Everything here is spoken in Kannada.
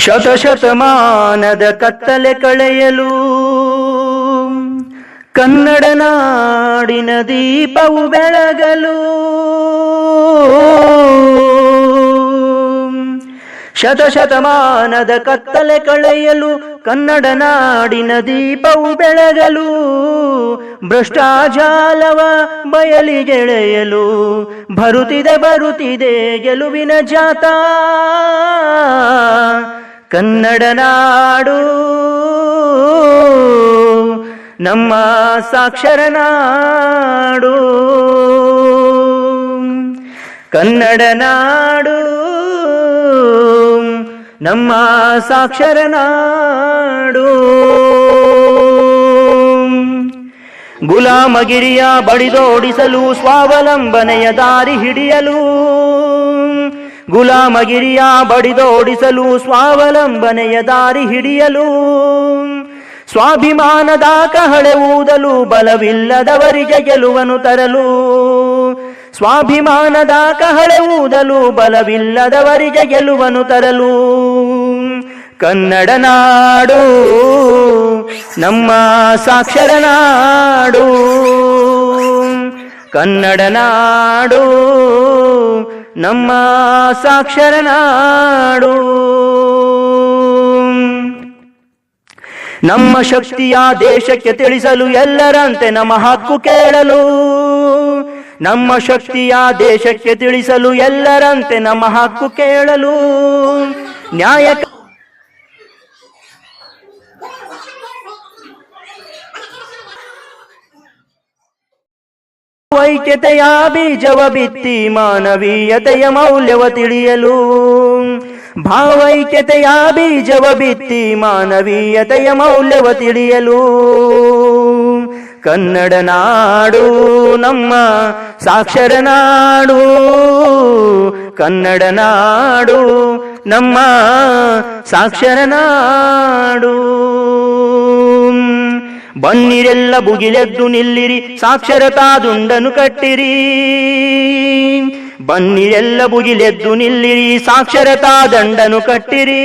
ಶತಶತಮಾನದ ಕತ್ತಲೆ ಕಳೆಯಲು ಕನ್ನಡ ನಾಡಿನ ದೀಪವು ಬೆಳಗಲು ಶತಶತಮಾನದ ಕತ್ತಲೆ ಕಳೆಯಲು ಕನ್ನಡ ನಾಡಿನ ದೀಪವು ಬೆಳಗಲು ಭ್ರಷ್ಟಾಜಾಲವ ಬಯಲಿಗೆಳೆಯಲು ಬರುತ್ತಿದೆ ಗೆಲುವಿನ ಜಾತ ಕನ್ನಡ ನಾಡು ನಮ್ಮ ಸಾಕ್ಷರ ನಾಡು ಕನ್ನಡ ನಾಡು ನಮ್ಮ ಸಾಕ್ಷರ ನಾಡು ಗುಲಾಮಗಿರಿಯ ಬಡಿದೋಡಿಸಲು ಸ್ವಾವಲಂಬನೆಯ ದಾರಿ ಹಿಡಿಯಲು ಗುಲಾಮಗಿರಿಯ ಬಡಿದೋಡಿಸಲು ಸ್ವಾವಲಂಬನೆಯ ದಾರಿ ಹಿಡಿಯಲು ಸ್ವಾಭಿಮಾನದ ಕಹಳೆ ಊದಲು ಬಲವಿಲ್ಲದವರಿಗೆ ಗೆಲುವನ್ನು ತರಲು ಸ್ವಾಭಿಮಾನದ ಕಹಳೆ ಊದಲು ಬಲವಿಲ್ಲದವರಿಗೆ ಗೆಲುವನ್ನು ತರಲು ಕನ್ನಡ ನಾಡು ನಮ್ಮ ಸಾಕ್ಷರ ನಾಡು ಕನ್ನಡ ನಾಡು ನಮ್ಮ ಸಾಕ್ಷರ ನಾಡು ನಮ್ಮ ಶಕ್ತಿಯ ದೇಶಕ್ಕೆ ತಿಳಿಸಲು ಎಲ್ಲರಂತೆ ನಮ್ಮ ಹಕ್ಕು ಕೇಳಲು ನಮ್ಮ ಶಕ್ತಿಯ ದೇಶಕ್ಕೆ ತಿಳಿಸಲು ಎಲ್ಲರಂತೆ ನಮ್ಮ ಹಕ್ಕು ಕೇಳಲು ನ್ಯಾಯ ಐಕ್ಯತೆಯ ಬೀಜವ ಬಿತ್ತಿ ಮಾನವೀಯತೆಯ ಮೌಲ್ಯವ ತಿಳಿಯಲು ಭಾವೈಕ್ಯತೆಯ ಬೀಜವ ಬಿತ್ತಿ ಮಾನವೀಯತೆಯ ಮೌಲ್ಯವ ತಿಳಿಯಲು ಕನ್ನಡ ನಾಡು ನಮ್ಮ ಸಾಕ್ಷರ ನಾಡು ಕನ್ನಡ ನಾಡು ನಮ್ಮ ಸಾಕ್ಷರ ನಾಡು ಬನ್ನಿರೆಲ್ಲ ಬುಗಿಲೆದ್ದು ನಿಲ್ಲಿರಿ ಸಾಕ್ಷರತಾ ದುಂಡನು ಕಟ್ಟಿರಿ ಬನ್ನಿರೆಲ್ಲ ಬುಗಿಲೆದ್ದು ನಿಲ್ಲಿರಿ ಸಾಕ್ಷರತಾ ದಂಡನು ಕಟ್ಟಿರಿ